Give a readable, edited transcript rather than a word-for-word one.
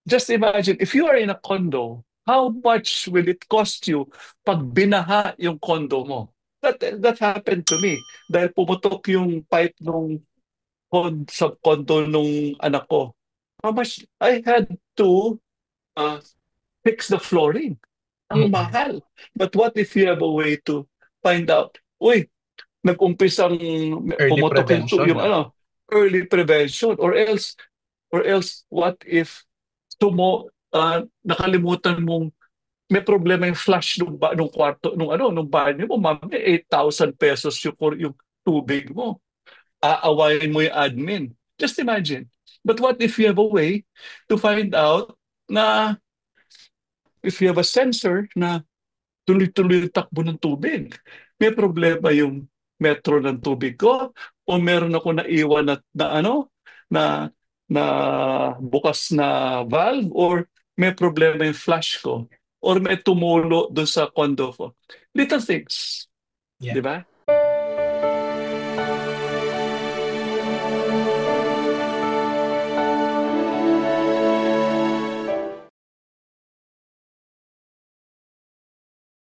Just imagine, if you are in a condo, how much will it cost you pag binaha yung condo mo? That happened to me. Dahil pumutok yung pipe nung sa condo nung anak ko. How much? I had to uh, fix the flooring. Ang Mm-mm. mahal. But what if you have a way to find out, uy, nag-umpisang Early pumutok prevention, yung no? ano, early prevention, or else what if nakalimutan mong may problema yung flush nung kwarto nung banyo mo, mami 8,000 pesos yung tubig mo. Aawayin mo yung admin. Just imagine. But what if you have a way to find out na if you have a sensor na tuloy-tuloy yung takbo ng tubig. May problema yung metro ng tubig ko o meron ako naiwan na na bukas na valve or may problema yung flush ko or may tumulo doon sa condo ko. Little things, Yeah. di ba?